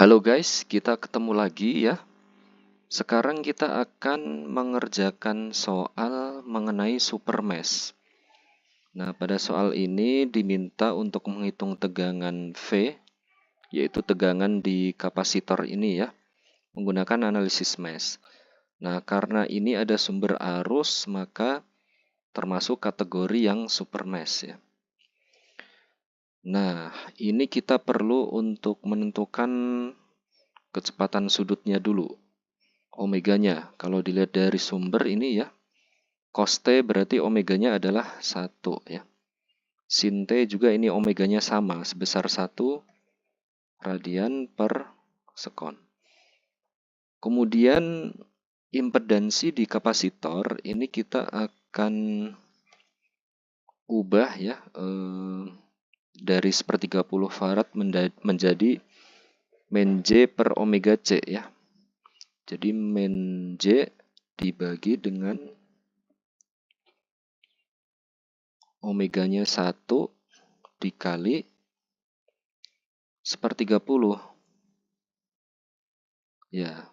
Halo guys, kita ketemu lagi ya. Sekarang kita akan mengerjakan soal mengenai super mesh. Nah, pada soal ini diminta untuk menghitung tegangan V, yaitu tegangan di kapasitor ini ya, menggunakan analisis mesh. Nah, karena ini ada sumber arus, maka termasuk kategori yang super mesh ya. Nah, ini kita perlu untuk menentukan kecepatan sudutnya dulu. Omeganya, kalau dilihat dari sumber ini ya, cos T berarti omeganya adalah 1 ya. Sin T juga ini omeganya sama, sebesar 1 radian per sekon. Kemudian impedansi di kapasitor ini kita akan ubah ya, dari 1/30 farad menjadi min J per omega C ya. Jadi min J dibagi dengan omeganya 1 dikali 1/30. Ya,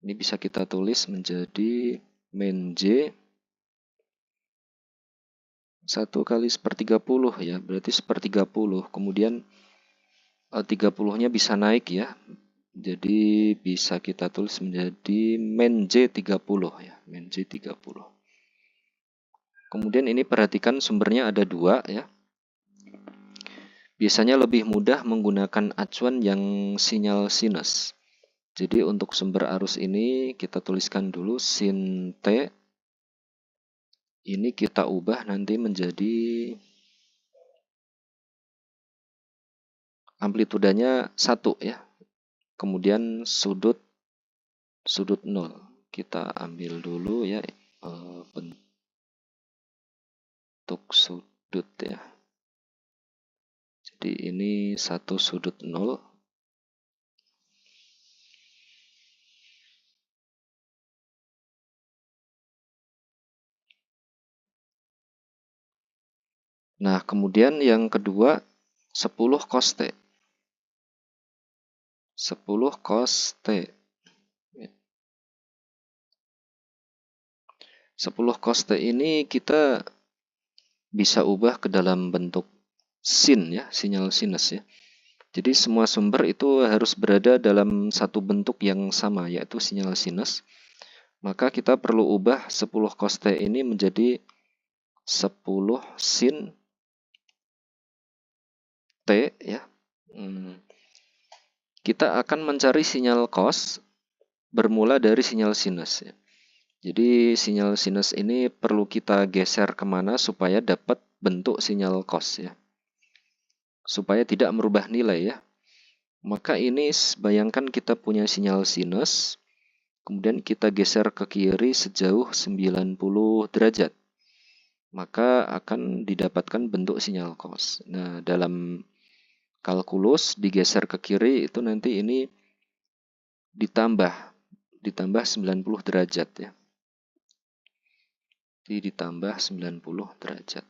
ini bisa kita tulis menjadi min J 1 kali 1/30 ya, berarti 1/30. Kemudian 30-nya bisa naik ya. Jadi bisa kita tulis menjadi min J 30 ya, min J 30. Kemudian ini perhatikan sumbernya ada 2 ya. Biasanya lebih mudah menggunakan acuan yang sinyal sinus. Jadi untuk sumber arus ini kita tuliskan dulu sin T. Ini kita ubah nanti menjadi amplitudanya 1 ya. Kemudian sudut 0. Kita ambil dulu ya bentuk sudut ya. Jadi ini 1 sudut 0. Nah, kemudian yang kedua 10 cos T. 10 cos T. 10 cos T ini kita bisa ubah ke dalam bentuk sin ya, sinyal sinus ya. Jadi semua sumber itu harus berada dalam satu bentuk yang sama, yaitu sinyal sinus. Maka kita perlu ubah 10 cos T ini menjadi 10 sin T ya. Kita akan mencari sinyal cos bermula dari sinyal sinus ya. Jadi sinyal sinus ini perlu kita geser kemana supaya dapat bentuk sinyal cos ya. Supaya tidak merubah nilai ya. Maka ini bayangkan kita punya sinyal sinus, kemudian kita geser ke kiri sejauh 90 derajat. Maka akan didapatkan bentuk sinyal cos. Nah, dalam kalkulus digeser ke kiri itu nanti ini ditambah 90 derajat ya. Jadi ditambah 90 derajat.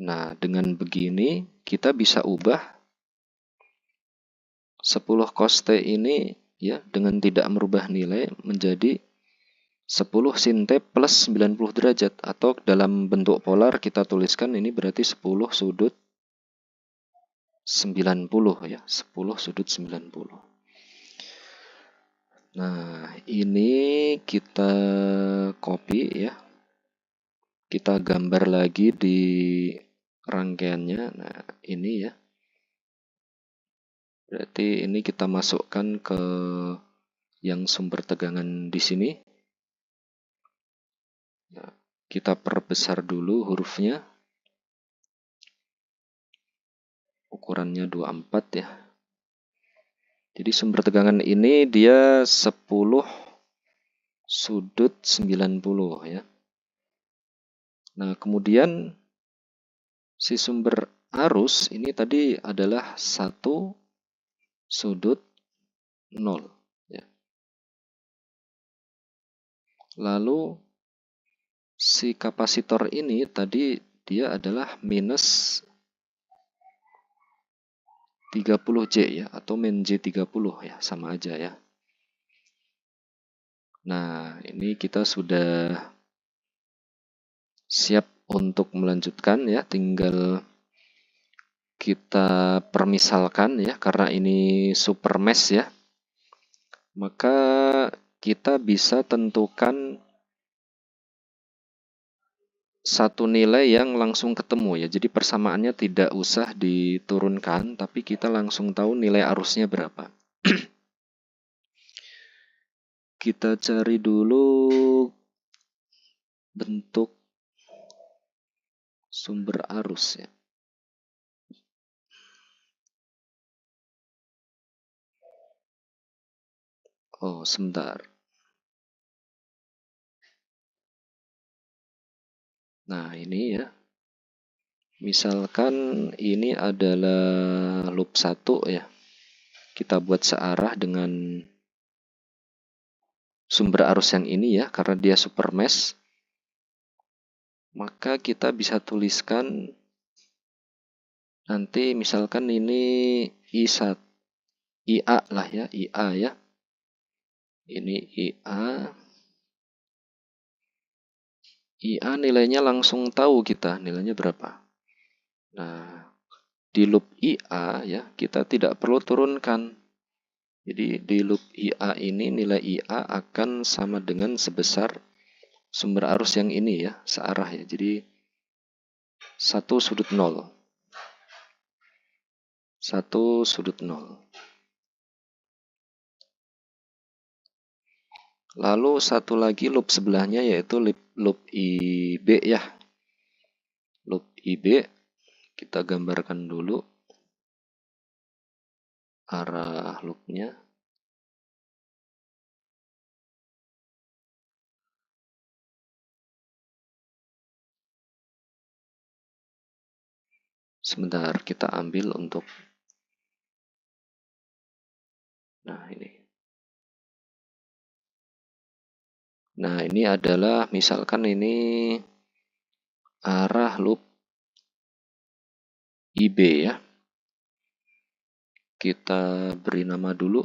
Nah, dengan begini kita bisa ubah 10 cos T ini ya dengan tidak merubah nilai menjadi 10 sin T plus 90 derajat, atau dalam bentuk polar kita tuliskan ini berarti 10 sudut 90 ya, 10 sudut 90. Nah, ini kita copy ya. Kita gambar lagi di rangkaiannya. Nah, ini ya. Berarti ini kita masukkan ke yang sumber tegangan di sini. Nah, kita perbesar dulu hurufnya. Ukurannya 24 ya. Jadi sumber tegangan ini dia 10 sudut 90 ya. Nah, kemudian si sumber arus ini tadi adalah 1 sudut 0 ya. Lalu si kapasitor ini tadi dia adalah minus 30J ya, atau min J30 ya, sama aja ya. Nah, ini kita sudah siap untuk melanjutkan ya, tinggal kita permisalkan ya, karena ini super mesh ya. Maka kita bisa tentukan satu nilai yang langsung ketemu ya. Jadi persamaannya tidak usah diturunkan, tapi kita langsung tahu nilai arusnya berapa. Kita cari dulu bentuk sumber arus ya. Oh, sebentar. Nah, ini ya. Misalkan ini adalah loop 1 ya. Kita buat searah dengan sumber arus yang ini ya, karena dia super mesh. Maka kita bisa tuliskan nanti misalkan ini I1, IA lah ya, IA ya. Ini IA. IA nilainya langsung tahu kita nilainya berapa. Nah, di loop IA ya, kita tidak perlu turunkan. Jadi di loop IA ini nilai IA akan sama dengan sebesar sumber arus yang ini ya, searah ya. Jadi 1 sudut 0. 1 sudut 0. Lalu satu lagi loop sebelahnya yaitu loop IB ya. Loop IB kita gambarkan dulu arah loopnya. Sebentar, kita ambil untuk, nah ini. Nah, ini adalah misalkan ini arah loop IB ya. Kita beri nama dulu.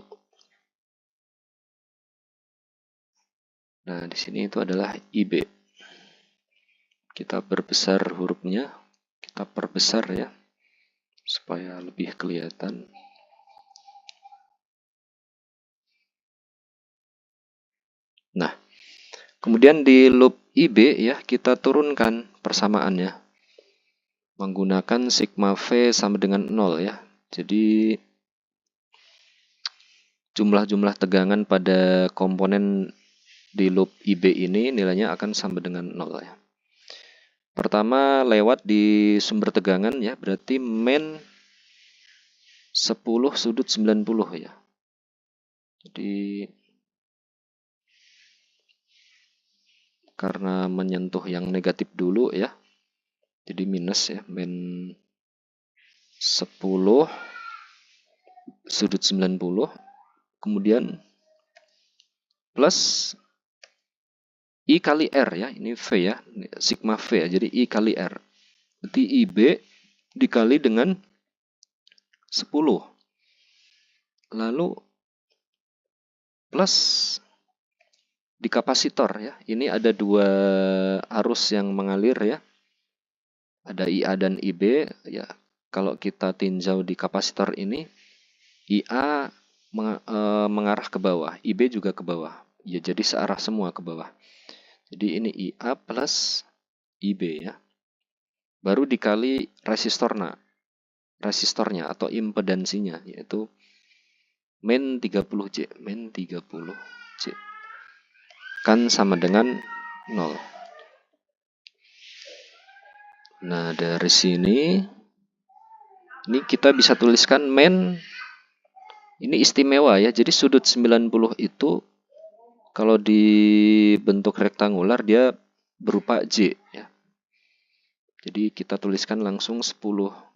Nah, di sini itu adalah IB. Kita perbesar hurufnya, kita perbesar ya, supaya lebih kelihatan. Nah, kemudian di loop IB ya, kita turunkan persamaannya menggunakan sigma V sama dengan 0 ya. Jadi jumlah-jumlah tegangan pada komponen di loop IB ini nilainya akan sama dengan 0 ya. Pertama lewat di sumber tegangan ya, berarti min 10 sudut 90 ya. Jadi karena menyentuh yang negatif dulu ya, jadi minus ya, min 10 sudut 90, kemudian plus I kali R ya, ini V ya, sigma V ya, jadi I kali R. Berarti IB dikali dengan 10. Lalu plus di kapasitor ya, ini ada dua arus yang mengalir ya. Ada IA dan IB ya. Kalau kita tinjau di kapasitor ini, IA mengarah ke bawah, IB juga ke bawah. Ya, jadi searah semua ke bawah. Jadi ini IA plus IB ya. Baru dikali resistornya atau impedansinya, yaitu min 30J. Min 30J kan sama dengan 0. Nah, dari sini ini kita bisa tuliskan min, ini istimewa ya. Jadi sudut 90 itu kalau dibentuk rektangular dia berupa J ya. Jadi kita tuliskan langsung 10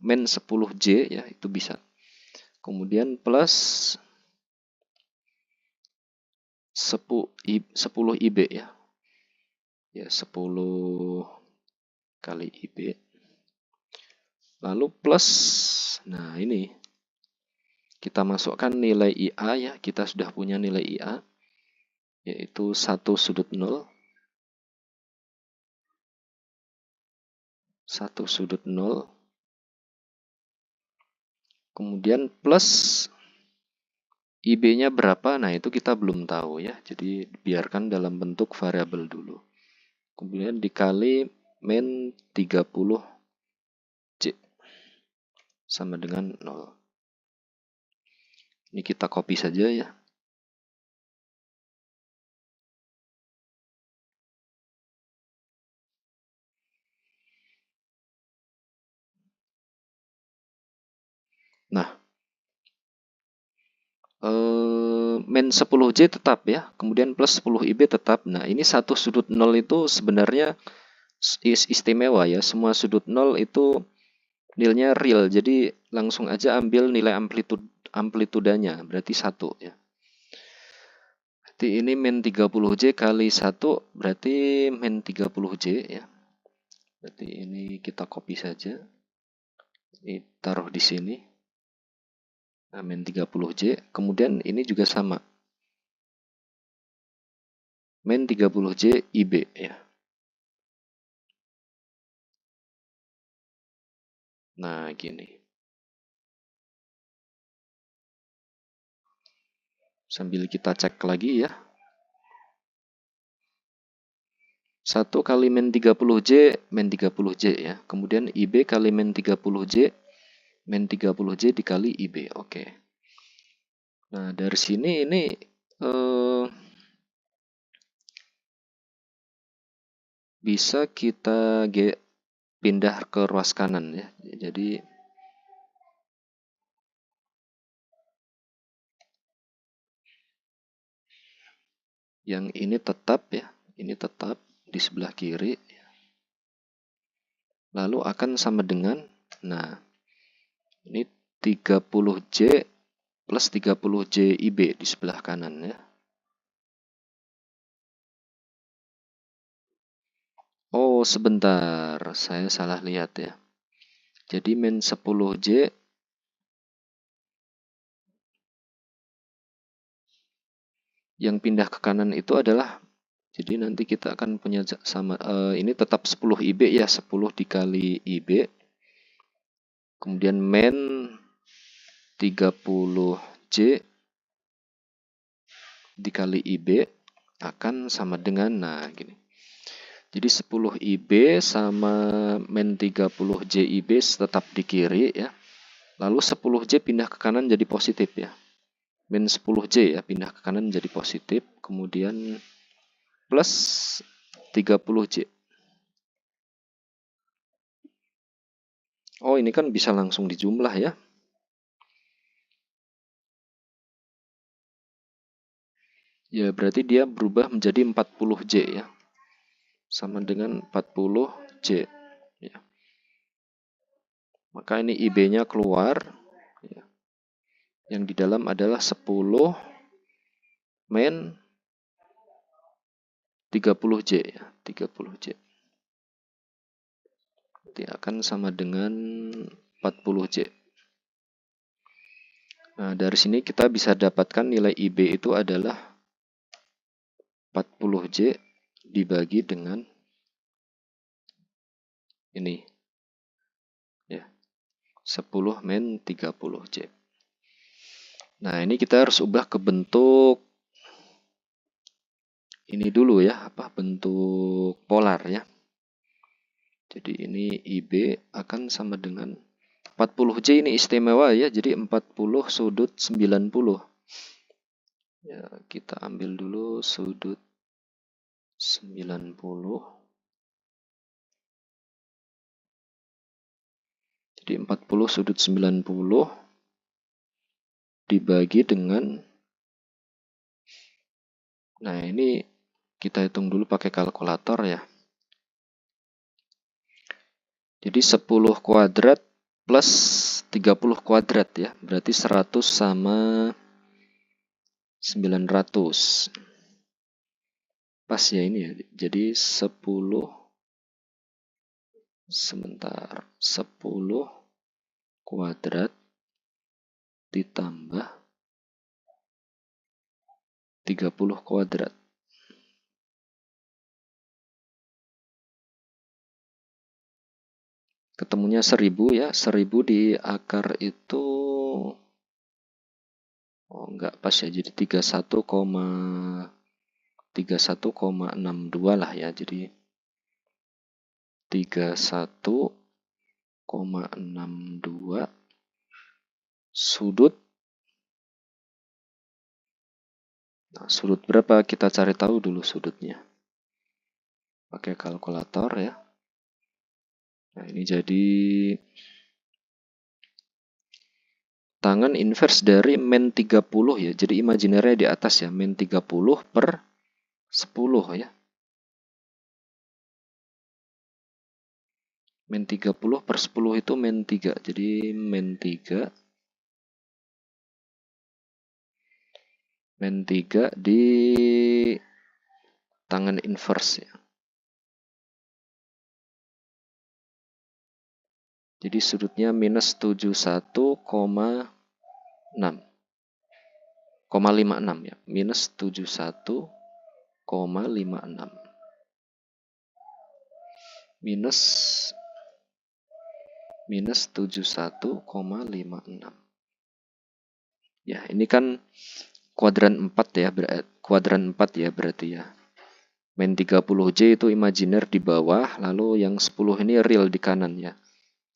min 10J ya, itu bisa. Kemudian plus 10 IB ya. Ya, 10 kali IB. Lalu plus, nah ini kita masukkan nilai IA ya, kita sudah punya nilai IA, yaitu 1 sudut 0, 1 sudut 0, kemudian plus IB-nya berapa, nah itu kita belum tahu ya, jadi biarkan dalam bentuk variabel dulu. Kemudian dikali min 30J sama dengan 0. Ini kita copy saja ya. Nah, min 10J tetap ya, kemudian plus 10IB tetap. Nah, ini satu sudut 0 itu sebenarnya istimewa ya, semua sudut 0 itu nilainya real, jadi langsung aja ambil nilai amplitudanya, berarti 1 ya. Berarti ini min 30J kali 1, berarti min 30J ya. Berarti ini kita copy saja, ini taruh di sini. Nah, min 30J, kemudian ini juga sama, min 30J IB ya. Nah, gini. Sambil kita cek lagi ya. 1 kali min 30J, min 30J ya. Kemudian IB kali min 30J, min 30J dikali IB. Oke. Nah, dari sini ini bisa kita pindah ke ruas kanan ya. Jadi yang ini tetap ya, ini tetap di sebelah kiri. Lalu akan sama dengan, nah, ini 30J plus 30J IB di sebelah kanan ya. Oh, sebentar, saya salah lihat ya. Jadi min 10J yang pindah ke kanan itu adalah, jadi nanti kita akan punya sama, ini tetap 10 IB ya, 10 dikali IB. Kemudian min 30J dikali IB akan sama dengan, nah gini. Jadi 10 IB sama min 30J IB tetap di kiri ya. Lalu 10J pindah ke kanan jadi positif ya. Min 10J ya, pindah ke kanan jadi positif. Kemudian plus 30J. Oh, ini kan bisa langsung dijumlah ya. Ya, berarti dia berubah menjadi 40J ya. Sama dengan 40J. Ya. Maka ini IB-nya keluar. Ya. Yang di dalam adalah 10 min 30J ya. 30J. Nanti akan sama dengan 40J. Nah, dari sini kita bisa dapatkan nilai IB itu adalah 40J dibagi dengan ini. Ya. 10 min 30J. Nah, ini kita harus ubah ke bentuk ini dulu ya, bentuk polar ya. Jadi ini IB akan sama dengan 40J ini istimewa ya, jadi 40 sudut 90. Ya, kita ambil dulu sudut 90. Jadi 40 sudut 90 dibagi dengan, nah ini kita hitung dulu pakai kalkulator ya. Jadi 10 kuadrat plus 30 kuadrat ya, berarti 100 sama 900. Pas ya ini ya, jadi 10, sebentar, 10 kuadrat ditambah 30 kuadrat. Ketemunya 1000 ya. 1000 di akar itu enggak pas ya. Jadi 31,62 lah ya. Jadi 31,62 sudut. Nah, sudut berapa kita cari tahu dulu sudutnya. Pakai kalkulator ya. Nah, ini jadi tangan inverse dari min 30 ya. Jadi imajinernya di atas ya. Min 30 per 10 ya. Min 30 per 10 itu min 3. Jadi min 3 di tangan inverse ya. Jadi sudutnya minus 71,56 ya. Minus 71,56. Minus 71,56. Ya, ini kan kuadran 4 ya, kuadran 4 ya berarti ya. Min 30J itu imajiner di bawah, lalu yang 10 ini real di kanan ya.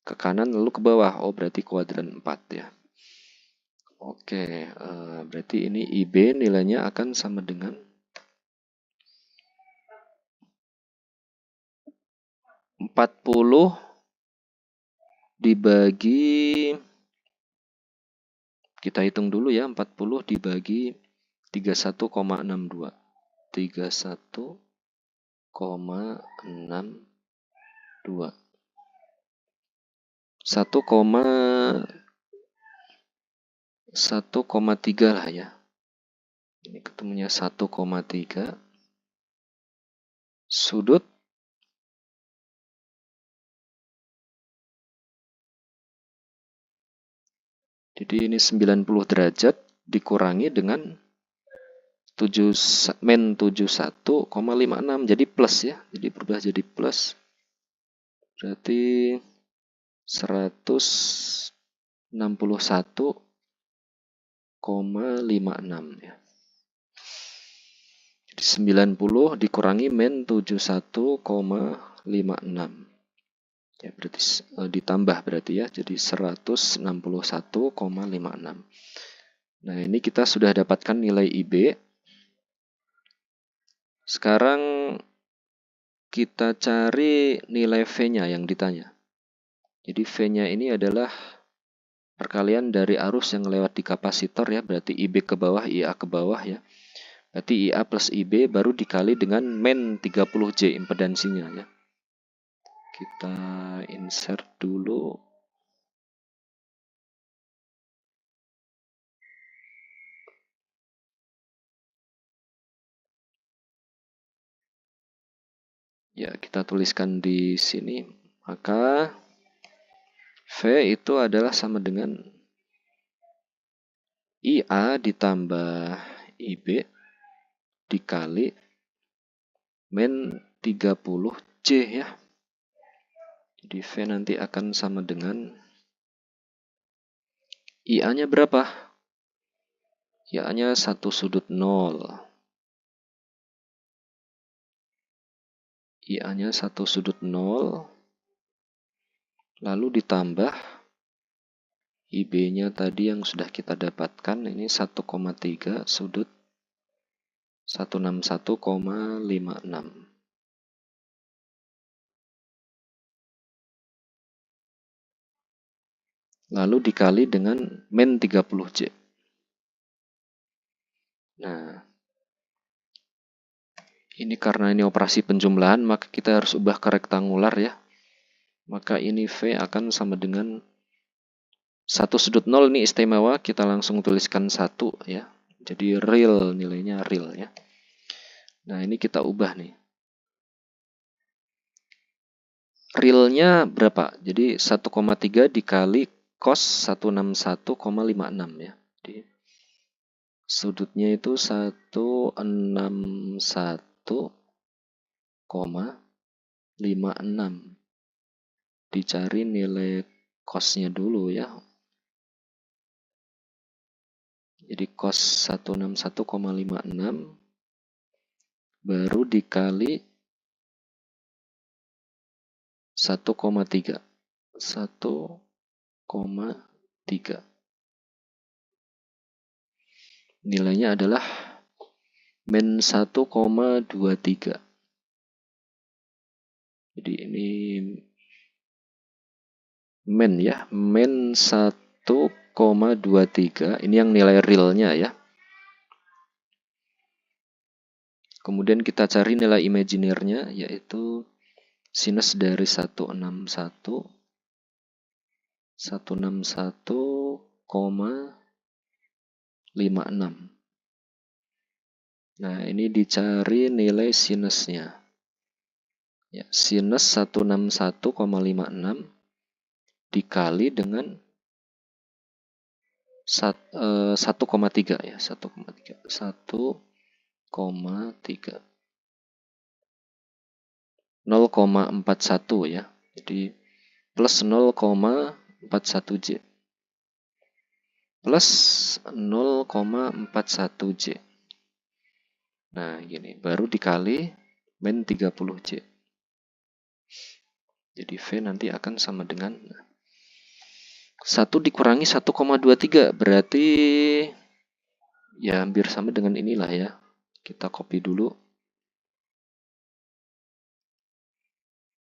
Ke kanan lalu ke bawah. Oh, berarti kuadran 4 ya. Oke, berarti ini IB nilainya akan sama dengan 40 dibagi, kita hitung dulu ya, 40 dibagi 31,62. 31,62. 1,3 lah ya. Ini ketemunya 1,3 sudut jadi ini 90 derajat dikurangi dengan min 71,56 jadi plus ya. Jadi berubah jadi plus. Berarti 161,56 ya. Jadi 90 dikurangi min 71,56. Ya, berarti ditambah berarti ya. Jadi 161,56. Nah, ini kita sudah dapatkan nilai IB. Sekarang kita cari nilai V-nya yang ditanya. Jadi V-nya ini adalah perkalian dari arus yang lewat di kapasitor ya. Berarti IB ke bawah, IA ke bawah ya. Berarti IA plus IB baru dikali dengan min 30J impedansinya ya. Kita insert dulu. Ya, kita tuliskan di sini. Maka V itu adalah sama dengan IA ditambah IB dikali min 30J ya. Jadi V nanti akan sama dengan IA-nya berapa? IA-nya 1 sudut 0. IA-nya 1 sudut 0. Lalu ditambah IB-nya tadi yang sudah kita dapatkan. Ini 1,3 sudut 161,56. Lalu dikali dengan min 30J. Nah, ini karena ini operasi penjumlahan, maka kita harus ubah ke rektangular ya. Maka ini V akan sama dengan 1 sudut 0 ini istimewa, kita langsung tuliskan 1 ya. Jadi real, nilainya real ya. Nah, ini kita ubah nih. Realnya berapa? Jadi 1,3 dikali cos 161,56 ya. Jadi sudutnya itu 161,56. Dicari nilai cosnya dulu ya. Jadi cos 161,56 baru dikali 1,3. 1,3. Nilainya adalah min 1,23. Jadi ini min ya, min 1,23. Ini yang nilai realnya ya. Kemudian kita cari nilai imaginirnya, yaitu sinus dari 161,56. Nah, ini dicari nilai sinusnya. Ya, sinus 161,56 dikali dengan 1,3 ya, 1,3. 1,3. 0,41 ya. Jadi plus 0,41 J. Plus 0,41 J. Nah, gini, baru dikali min 30 J. Jadi V nanti akan sama dengan 1 dikurangi 1,23, berarti ya hampir sama dengan inilah ya. Kita copy dulu.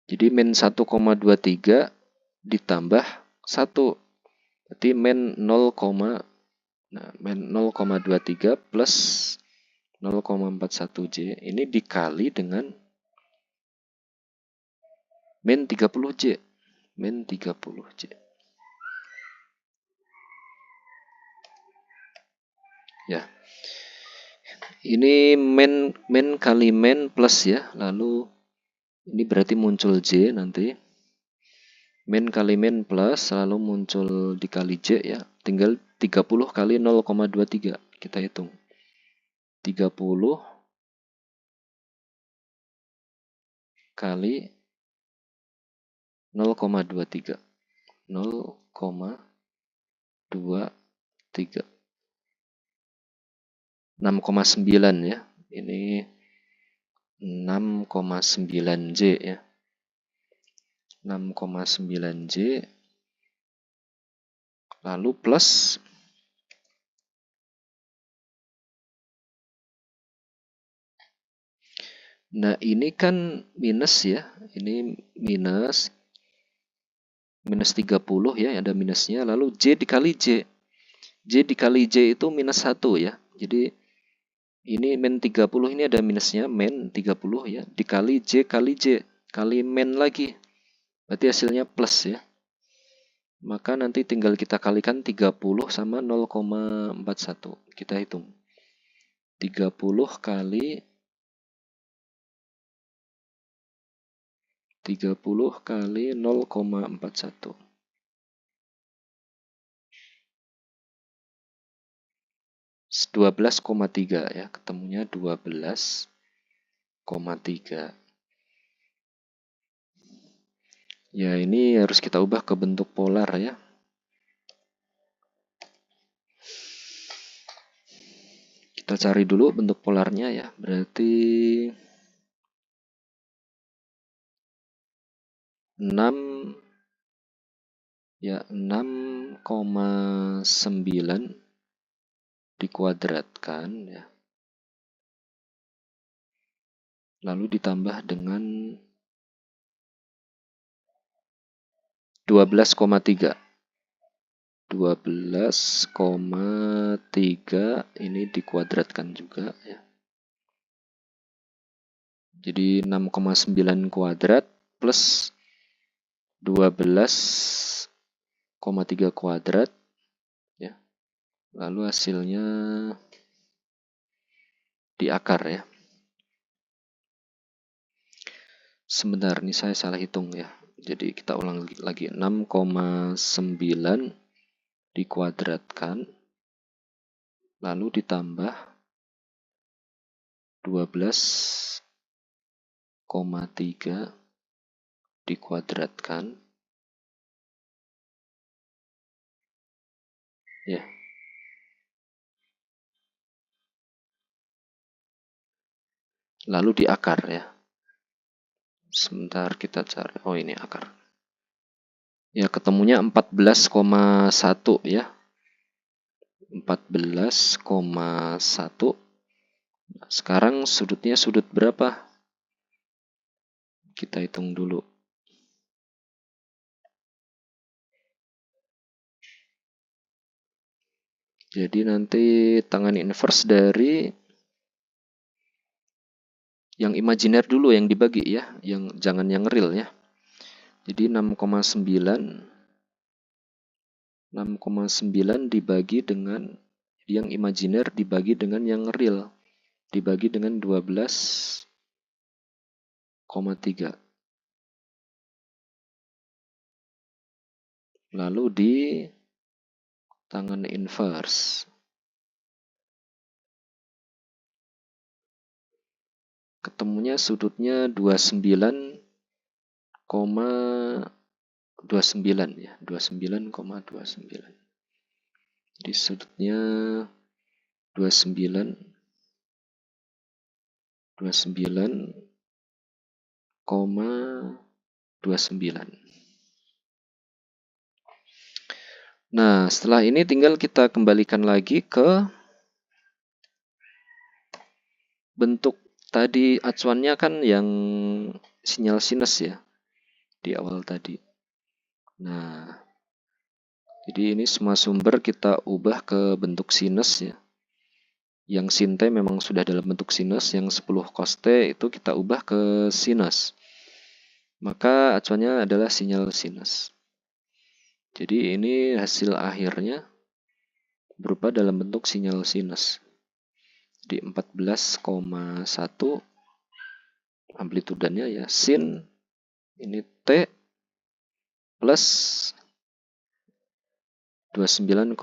Jadi min 1,23 ditambah 1. Berarti min 0, nah, min 0,23 plus 0,41 J ini dikali dengan min 30 J. Min 30 J. Ya. Ini min kali min plus ya. Lalu ini berarti muncul J nanti. Min kali min plus lalu muncul dikali J ya. Tinggal 30 kali 0,23. Kita hitung. 30 kali 0,23. 0,23. 6,9 ya. Ini 6,9 J ya. 6,9 J. Lalu plus nah ini kan minus ya. Ini minus 30 ya, ada minusnya. Lalu J dikali J. J dikali J itu minus 1 ya. Jadi ini min 30 ini ada minusnya, min 30 ya. Dikali J kali J. Kali min lagi. Berarti hasilnya plus ya. Maka nanti tinggal kita kalikan 30 sama 0,41. Kita hitung. 30 kali 0,41. 12,3 ya, ketemunya 12,3. Ya, ini harus kita ubah ke bentuk polar ya. Kita cari dulu bentuk polarnya ya. Berarti 6 ya 6,9 dikuadratkan ya. Lalu ditambah dengan 12,3. 12,3 ini dikuadratkan juga ya. Jadi 6,9 kuadrat plus 12,3 kuadrat ya. Lalu hasilnya di akar ya. Sebentar, ini saya salah hitung ya. Jadi kita ulang lagi, 6,9 dikuadratkan, lalu ditambah 12,3 dikuadratkan, ya. Lalu diakar ya. Sebentar kita cari. Oh, ini akar. Ya, ketemunya 14,1 ya. 14,1. Sekarang sudutnya sudut berapa? Kita hitung dulu. Jadi nanti tangan inverse dari yang imajiner dulu yang dibagi ya, jangan yang real ya. Jadi 6,9 dibagi dengan yang imajiner dibagi dengan yang real, dibagi dengan 12,3. Lalu di tangan inverse ketemunya sudutnya 29,29 ya, 29,29. Jadi sudutnya 29,29. Nah, setelah ini tinggal kita kembalikan lagi ke bentuk tadi. Acuannya kan yang sinyal sinus ya di awal tadi. Nah, jadi ini semua sumber kita ubah ke bentuk sinus ya. Yang sin T memang sudah dalam bentuk sinus, yang 10 cos T itu kita ubah ke sinus. Maka acuannya adalah sinyal sinus. Jadi ini hasil akhirnya berupa dalam bentuk sinyal sinus. Di 14,1 amplitudanya ya, sin ini T plus 29,29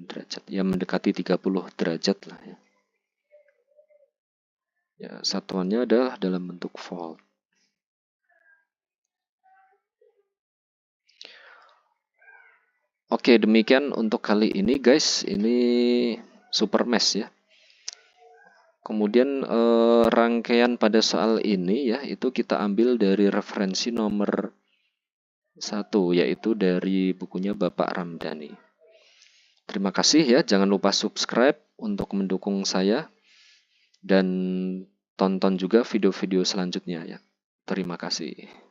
derajat. Ya mendekati 30 derajat lah ya. Ya, satuannya adalah dalam bentuk volt. Oke, demikian untuk kali ini guys. Ini super mesh ya. Kemudian rangkaian pada soal ini ya, itu kita ambil dari referensi nomor 1, yaitu dari bukunya Bapak Ramdhani. Terima kasih ya, jangan lupa subscribe untuk mendukung saya. Dan tonton juga video-video selanjutnya ya. Terima kasih.